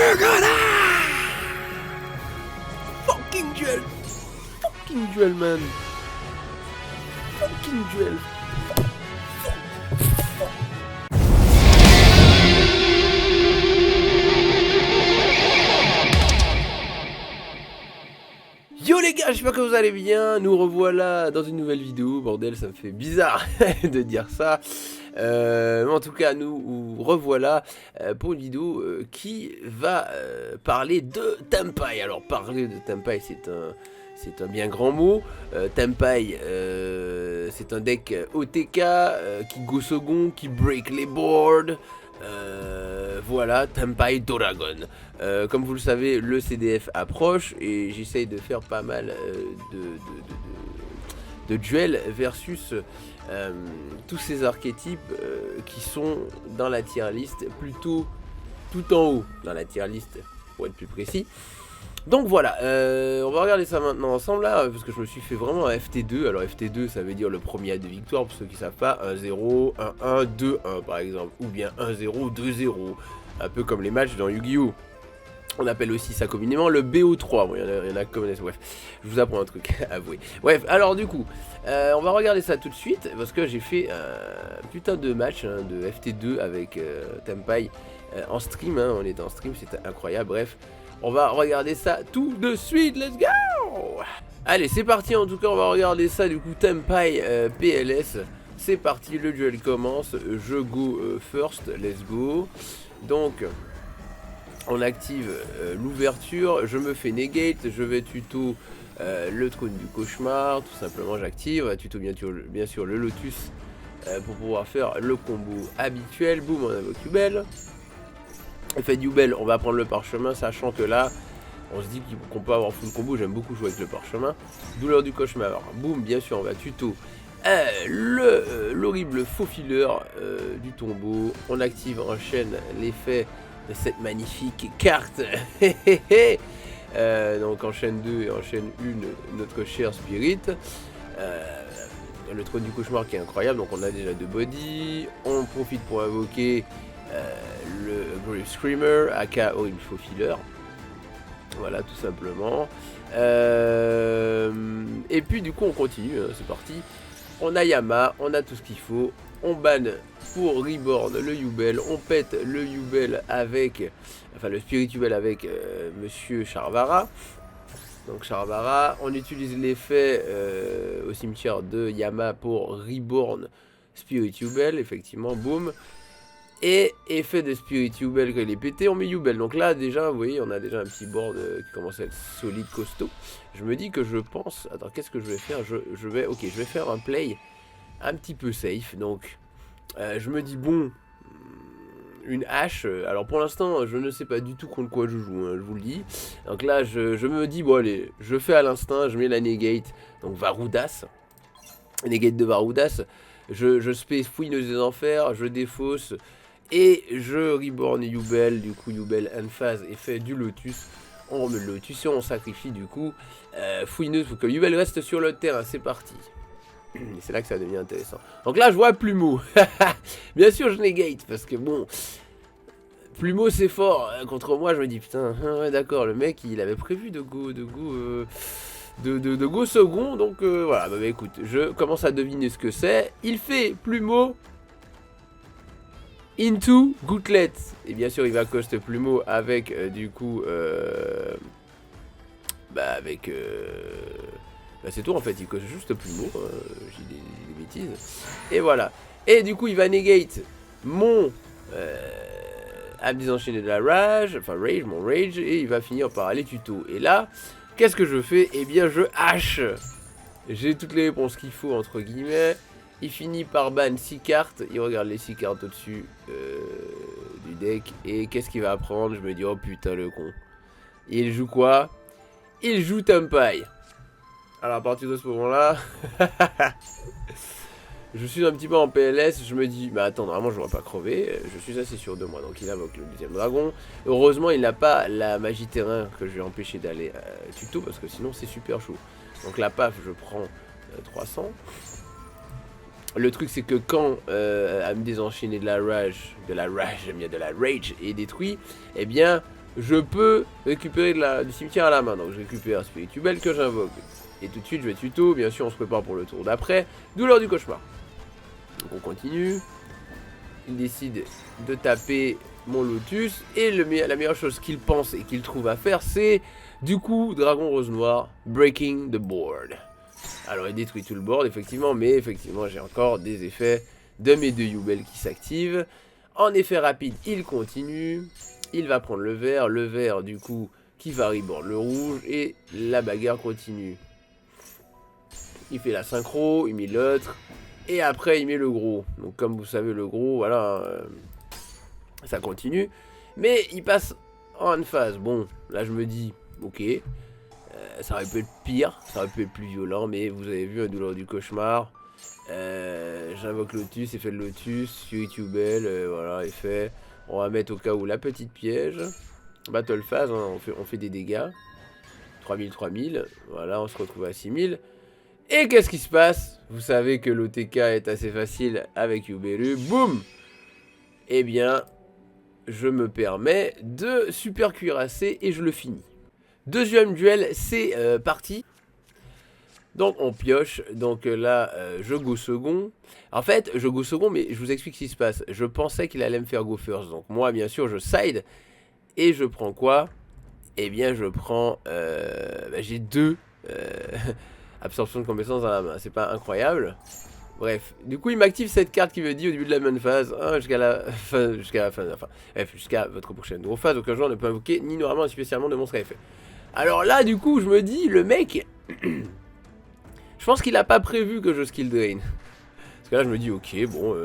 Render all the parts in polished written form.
Fucking duel. Fucking duel, man. Fucking duel. Yo les gars, j'espère que vous allez bien, nous revoilà dans une nouvelle vidéo, bordel ça me fait bizarre de dire ça, mais en tout cas nous revoilà pour une vidéo qui va parler de Tenpai. Alors parler de Tenpai c'est un bien grand mot. Tenpai c'est un deck OTK qui go second, qui break les boards. Voilà, Tenpai Dragon. Comme vous le savez, le CDF approche et j'essaye de faire pas mal de duels versus tous ces archétypes qui sont dans la tier list, plutôt tout en haut dans la tier list pour être plus précis. Donc voilà, on va regarder ça maintenant ensemble là, parce que je me suis fait vraiment un FT2. Alors FT2 ça veut dire le premier à 2 victoires, pour ceux qui ne savent pas, 1-0, 1-1, 2-1 par exemple, ou bien 1-0, 2-0, un peu comme les matchs dans Yu-Gi-Oh! On appelle aussi ça communément le BO3, bon, il y en a qui connaissent, bref, je vous apprends un truc, avouez. Bref, alors du coup, on va regarder ça tout de suite, parce que j'ai fait un putain de match hein, de FT2 avec Tenpai en stream, hein, on était en stream, c'était incroyable, bref. On va regarder ça tout de suite, let's go! Allez, c'est parti, en tout cas, on va regarder ça, du coup, Tenpai PLS. C'est parti, le duel commence, je go first, let's go. Donc, on active l'ouverture, je me fais negate, je vais tuto le trône du cauchemar, tout simplement j'active, tuto bien sûr le lotus pour pouvoir faire le combo habituel, boum, on invoque Yubel. Effet Yubel, on va prendre le parchemin, sachant que là, on se dit qu'on peut avoir full combo, j'aime beaucoup jouer avec le parchemin. Douleur du cauchemar, boum, bien sûr, on va tuto l'horrible faux filler du tombeau. On active en chaîne l'effet de cette magnifique carte. Donc en chaîne 2 et en chaîne 1, notre cher Spirit. Le trône du cauchemar qui est incroyable, donc on a déjà 2 body. On profite pour invoquer le Grave Screamer, aka horrible faux filler. Voilà, tout simplement. Et puis du coup on continue, hein, c'est parti. On a Yama, on a tout ce qu'il faut. On banne pour Reborn le Yubel. On pète le Yubel avec, enfin le Spirit Yubel avec Monsieur Charvara. Donc Charvara, on utilise l'effet au cimetière de Yama pour Reborn Spirit Yubel, effectivement, boum. Et effet de Spirit Yubel quand il est pété, on met Yubel. Donc là déjà, vous voyez, on a déjà un petit board qui commence à être solide, costaud. Je me dis que je pense, attends, qu'est-ce que je vais faire, je vais faire un play un petit peu safe. Donc je me dis bon, une hache, alors pour l'instant je ne sais pas du tout contre quoi je joue, hein, je vous le dis. Donc là je me dis bon allez, je fais à l'instinct, je mets la negate, donc Varudas, negate de Varudas. Je space fouineuse des enfers, je défausse et je reborn Yubel, du coup Yubel Emphase effet du lotus. On remet le lotus et on sacrifie du coup fouineuse pour que Yubel reste sur le terrain, c'est parti. C'est là que ça devient intéressant. Donc là je vois Plumeau. Bien sûr je negate parce que bon, Plumeau c'est fort, contre moi je me dis putain, ouais, d'accord, le mec il avait prévu de go second, donc voilà, bah écoute, je commence à deviner ce que c'est. Il fait Plumeau into Gouttelette. Et bien sûr il va cost Plumeau avec du coup bah c'est tout en fait, il cost juste Plumeau, j'ai des bêtises. Et voilà. Et du coup il va negate mon âme désenchaînée de la rage, enfin rage, mon rage, et il va finir par aller tuto. Et là, qu'est-ce que je fais? Eh bien je hache. J'ai toutes les réponses qu'il faut entre guillemets. Il finit par ban 6 cartes, il regarde les 6 cartes au-dessus du deck. Et qu'est-ce qu'il va prendre? Je me dis oh putain le con. Il joue quoi? Il joue Tenpai. Alors à partir de ce moment-là, je suis un petit peu en PLS, je me dis, bah attends, normalement je ne vais pas crever, je suis assez sûr de moi, donc il invoque le deuxième dragon. Heureusement il n'a pas la magie terrain que je vais empêcher d'aller tuto, parce que sinon c'est super chaud. Donc la paf, je prends 300. Le truc c'est que quand à me désenchaîner de la rage, j'aime bien de la rage est détruit, eh bien je peux récupérer du cimetière à la main. Donc je récupère Spirituel que j'invoque. Et tout de suite je vais tuto, bien sûr on se prépare pour le tour d'après. Douleur du cauchemar. Donc on continue. Il décide de taper mon Lotus. Et la meilleure chose qu'il pense et qu'il trouve à faire, c'est du coup Dragon Rose Noir, Breaking the Board. Alors il détruit tout le board effectivement, mais effectivement j'ai encore des effets de mes deux Yubel qui s'activent. En effet rapide, il continue. Il va prendre le vert du coup qui va reborn le rouge et la bagarre continue. Il fait la synchro, il met l'autre et après il met le gros. Donc comme vous savez le gros, voilà, ça continue. Mais il passe en phase. Bon, là je me dis, ok, ça aurait pu être pire, ça aurait pu être plus violent, mais vous avez vu un douleur du cauchemar. J'invoque Lotus, effet de Lotus, Spirituel, voilà, effet. On va mettre au cas où la petite piège. Battle phase, hein, on fait des dégâts. 3000, voilà, on se retrouve à 6000. Et qu'est-ce qui se passe? Vous savez que l'OTK est assez facile avec Yubelu. Boum! Eh bien, je me permets de super cuirasser et je le finis. Deuxième duel, c'est parti. Donc on pioche, donc là je go second. En fait je go second mais je vous explique ce qui se passe. Je pensais qu'il allait me faire go first. Donc moi bien sûr je side. Et je prends quoi? Eh bien je prends, j'ai deux absorption de compétences dans la main. C'est pas incroyable. Bref, du coup il m'active cette carte qui me dit au début de la même phase, hein, jusqu'à la fin, bref, jusqu'à votre prochaine phase, aucun joueur ne peut invoquer ni normalement ni spécialement de monstre à effet. Alors là du coup je me dis, le mec... Je pense qu'il a pas prévu que je skill drain. Parce que là je me dis ok bon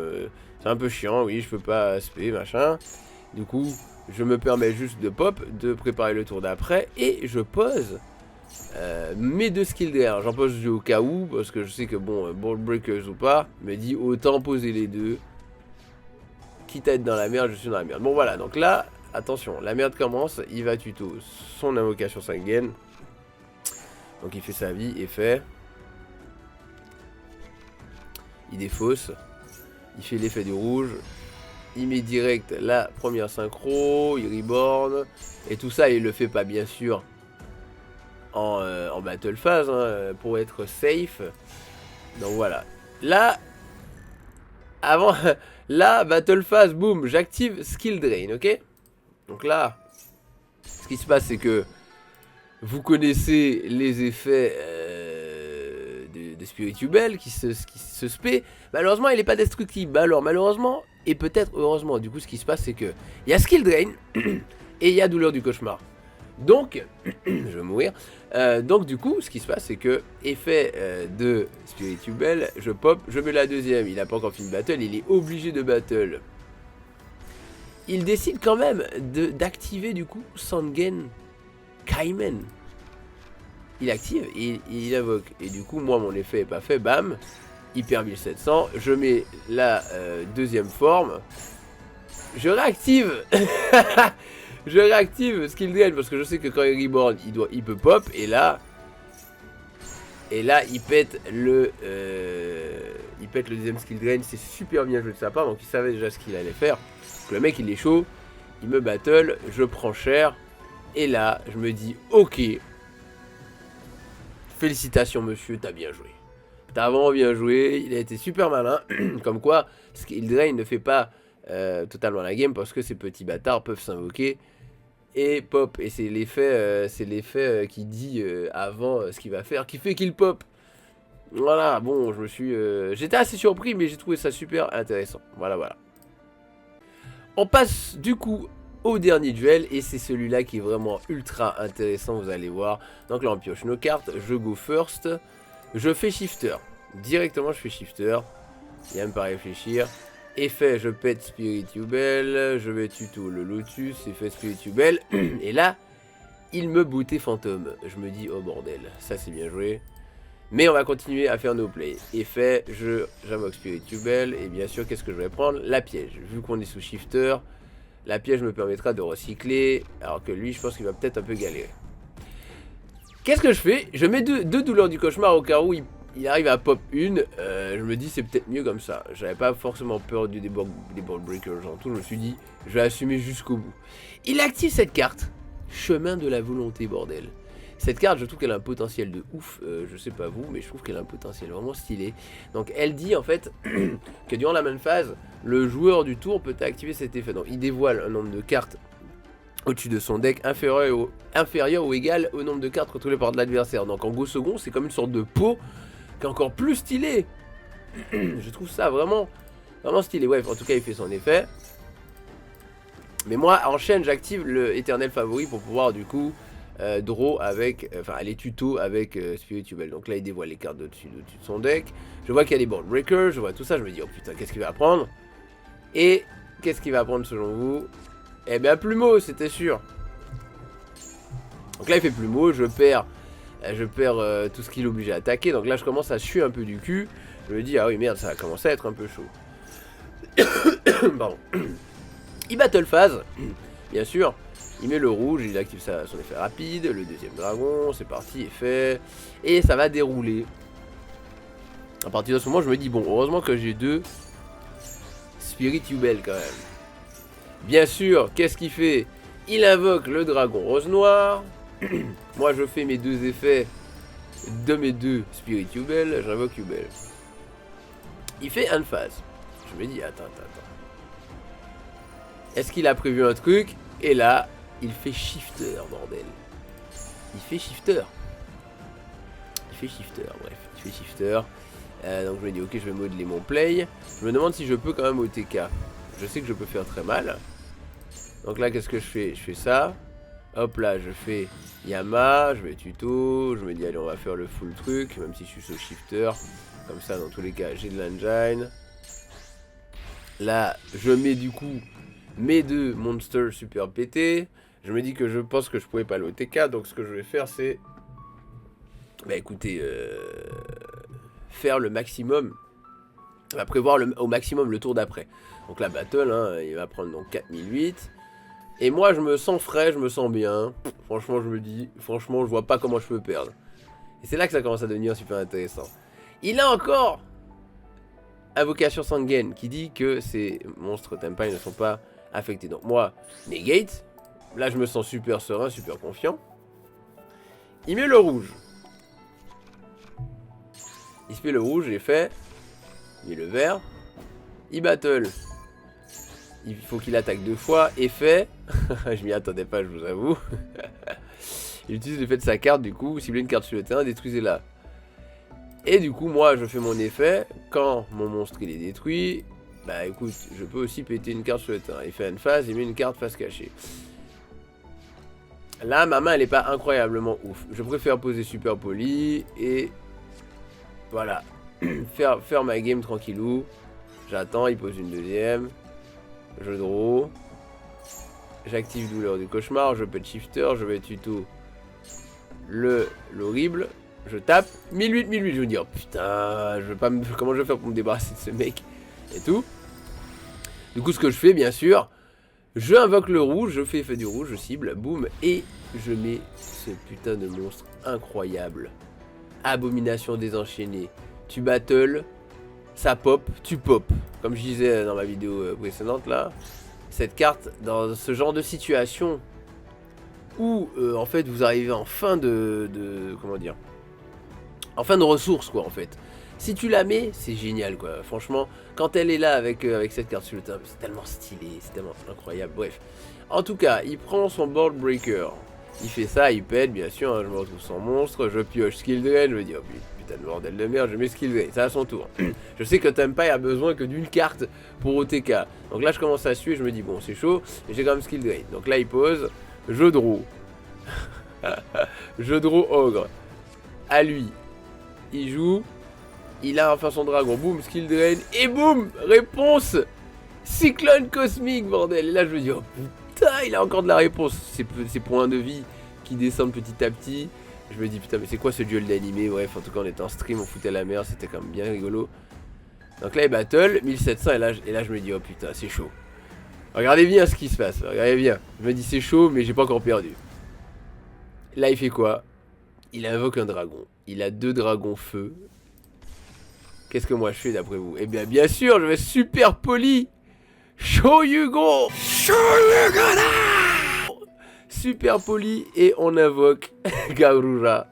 c'est un peu chiant, oui je peux pas SP machin. Du coup je me permets juste de pop, de préparer le tour d'après. Et je pose mes deux skills drain. J'en pose deux au cas où, parce que je sais que bon, Ball Breakers ou pas, me dit autant poser les deux. Quitte à être dans la merde, je suis dans la merde. Bon voilà, donc là, attention, la merde commence, il va tuto son invocation sanguine. Donc il fait sa vie, effet. Il défausse, il fait l'effet du rouge, il met direct la première synchro, il reborn, et tout ça il le fait pas bien sûr en battle phase, hein, pour être safe. Donc voilà, là, avant, là, battle phase, boum, j'active skill drain, ok. Donc là, ce qui se passe c'est que vous connaissez les effets de Spirituel qui se spé. Malheureusement il n'est pas destructible. Alors malheureusement et peut-être heureusement, du coup ce qui se passe c'est que il y a skill drain et il y a douleur du cauchemar. Donc je vais mourir. Donc du coup ce qui se passe c'est que effet de Spirituel, je pop, je mets la deuxième. Il n'a pas encore fini battle, il est obligé de battle. Il décide quand même d'activer du coup Sangen Kaimen. Il active et il invoque. Et du coup, moi, mon effet est pas fait. Bam. Hyper 1700. Je mets la deuxième forme. Je réactive. Je réactive Skill Drain parce que je sais que quand il reborn, il peut pop. Et là, il pète le deuxième Skill Drain. C'est super bien joué de sa part. Donc il savait déjà ce qu'il allait faire. Donc le mec, il est chaud. Il me battle. Je prends cher. Et là, je me dis, ok. Félicitations monsieur, t'as bien joué. T'as vraiment bien joué, il a été super malin. Comme quoi, Skill Drain ne fait pas totalement la game parce que ces petits bâtards peuvent s'invoquer et pop. Et c'est l'effet qui dit avant ce qu'il va faire, qui fait qu'il pop. Voilà, bon, j'étais assez surpris, mais j'ai trouvé ça super intéressant. Voilà. On passe du coup au dernier duel, et c'est celui-là qui est vraiment ultra intéressant, vous allez voir. Donc là on pioche nos cartes, je go first, je fais shifter, directement je fais shifter, il n'y a même pas à réfléchir. Effet, je pète Spirituel, je vais tuto le Lotus, effet Spirituel, et là il me bootait fantôme. Je me dis oh bordel, ça c'est bien joué. Mais on va continuer à faire nos plays. Effet, j'invoque Spirituel, et bien sûr qu'est-ce que je vais prendre? La piège, vu qu'on est sous shifter. La piège me permettra de recycler, alors que lui, je pense qu'il va peut-être un peu galérer. Qu'est-ce que je fais? Je mets deux douleurs du cauchemar au cas où il arrive à pop une. Je me dis, c'est peut-être mieux comme ça. J'avais pas forcément peur des ball breakers, genre tout. Je me suis dit, je vais assumer jusqu'au bout. Il active cette carte. Chemin de la volonté, bordel. Cette carte, je trouve qu'elle a un potentiel de ouf. Je sais pas vous, mais je trouve qu'elle a un potentiel vraiment stylé. Donc elle dit en fait que durant la même phase, le joueur du tour peut activer cet effet. Donc il dévoile un nombre de cartes au-dessus de son deck inférieur ou égal au nombre de cartes contrôlées par de l'adversaire. Donc en go second, c'est comme une sorte de pot qui est encore plus stylé. Je trouve ça vraiment stylé. Ouais, en tout cas, il fait son effet. Mais moi, en chaîne, j'active le éternel favori pour pouvoir du coup draw avec, enfin aller tuto avec Spiritual. Donc là il dévoile les cartes au-dessus de son deck. Je vois qu'il y a des board breakers, je vois tout ça, je me dis oh putain qu'est-ce qu'il va prendre. Et qu'est-ce qu'il va prendre selon vous? Eh bien Plumeau, c'était sûr. Donc là il fait Plumeau, je perds tout ce qu'il est obligé à attaquer. Donc là je commence à suer un peu du cul. Je me dis ah oui merde ça va commencer à être un peu chaud. Pardon. Il battle phase, bien sûr. Il met le rouge, il active son effet rapide, le deuxième dragon, c'est parti, effet, et ça va dérouler. À partir de ce moment, je me dis, bon, heureusement que j'ai 2 Spiritual quand même. Bien sûr, qu'est-ce qu'il fait? Il invoque le dragon rose-noir. Moi, je fais mes 2 effets de mes 2 Spiritual, j'invoque Yubel. Il fait un phase. Je me dis, attends. Est-ce qu'il a prévu un truc? Et là... il fait shifter, bordel. Il fait shifter, bref. Il fait shifter. Donc je me dis, ok, je vais modeler mon play. Je me demande si je peux quand même OTK. Je sais que je peux faire très mal. Donc là, qu'est-ce que je fais? Je fais ça. Hop là, je fais Yama. Je vais tuto. Je me dis, allez, on va faire le full truc. Même si je suis ce shifter. Comme ça, dans tous les cas, j'ai de l'engine. Là, je mets du coup mes 2 monsters super pétés. Je me dis que je pense que je pouvais pas l'OTK, donc ce que je vais faire c'est... bah écoutez, faire le maximum, on va prévoir au maximum le tour d'après. Donc la battle, hein, il va prendre donc 4008. Et moi je me sens frais, je me sens bien. Franchement je me dis, franchement je vois pas comment je peux perdre. Et c'est là que ça commence à devenir super intéressant. Il a encore Invocation Sanguine qui dit que ces monstres Tempai ne sont pas affectés. Donc moi, negate. Là, je me sens super serein, super confiant. Il met le rouge. Il se met le rouge, j'ai fait. Il met le vert. Il battle. Il faut qu'il attaque 2 fois. Effet. Je m'y attendais pas, je vous avoue. Il utilise l'effet de sa carte, du coup. Ciblez une carte sur le terrain, détruisez-la. Et du coup, moi, je fais mon effet. Quand mon monstre il est détruit, bah écoute, je peux aussi péter une carte sur le terrain. Il fait une phase, il met une carte face cachée. Là, ma main, elle est pas incroyablement ouf. Je préfère poser super poli et voilà, faire ma game tranquillou. J'attends, il pose une deuxième. Je draw. J'active douleur du cauchemar, je pète shifter, je vais tuto l'horrible. Je tape 1008. Je me dis, oh putain, je veux pas comment je vais faire pour me débarrasser de ce mec et tout. Du coup, ce que je fais, bien sûr, je invoque le rouge, je fais effet du rouge, je cible, boum, et je mets ce putain de monstre incroyable. Abomination désenchaînée. Tu battles, ça pop, tu pop. Comme je disais dans ma vidéo précédente là, cette carte, dans ce genre de situation où en fait vous arrivez en fin de comment dire, en fin de ressources quoi en fait. Si tu la mets, c'est génial quoi. Franchement, quand elle est là avec cette carte sur le terrain, c'est tellement stylé, c'est tellement incroyable. Bref, en tout cas, il prend son board breaker. Il fait ça, il pète, bien sûr, hein, je me retrouve sans monstre, je pioche skill drain, je me dis, oh putain de bordel de merde, je mets skill drain, c'est à son tour. Je sais que Tempai a besoin que d'une carte pour OTK. Donc là, je commence à suer, je me dis, bon, c'est chaud, mais j'ai quand même skill drain. Donc là, il pose, je draw. Je draw ogre. À lui, il joue, il a enfin son dragon, boum, skill drain, et boum, réponse cyclone cosmique, bordel. Et là, je me dis, oh putain, il a encore de la réponse. Ces points de vie qui descendent petit à petit. Je me dis, putain, mais c'est quoi ce duel d'animé? Bref, en tout cas, on était en stream, on foutait la merde, c'était quand même bien rigolo. Donc là, il battle, 1700, et là, je me dis, oh putain, c'est chaud. Regardez bien ce qui se passe, regardez bien. Je me dis, c'est chaud, mais j'ai pas encore perdu. Là, il fait quoi? Il invoque un dragon. Il a 2 dragons feu. Qu'est-ce que moi je fais d'après vous? Eh bien, bien sûr, je vais super poli. Show you go. super poli et on invoque Garura.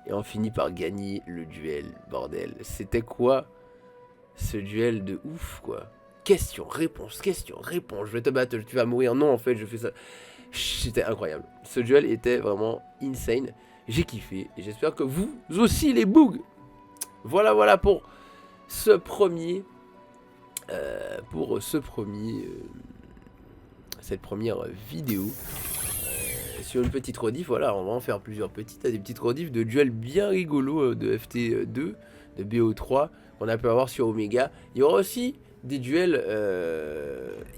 Et on finit par gagner le duel, bordel. C'était quoi ce duel de ouf, quoi? Question, réponse, je vais te battre, tu vas mourir. Non, en fait, je fais ça. C'était incroyable. Ce duel était vraiment insane. J'ai kiffé et j'espère que vous aussi, les bougs. Voilà pour ce premier... cette première vidéo. Sur une petite rediff, voilà, on va en faire plusieurs petites, des petites rediffs de duels bien rigolos de FT2, de BO3 qu'on a pu avoir sur Omega. Il y aura aussi des duels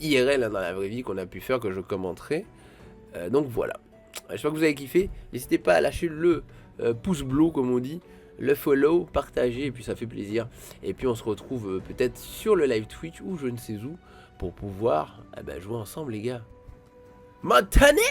IRL dans la vraie vie qu'on a pu faire, que je commenterai. Donc voilà, j'espère que vous avez kiffé. N'hésitez pas à lâcher le pouce bleu comme on dit, le follow, partager, et puis ça fait plaisir. Et puis on se retrouve peut-être sur le live Twitch ou je ne sais où pour pouvoir jouer ensemble les gars. Montané!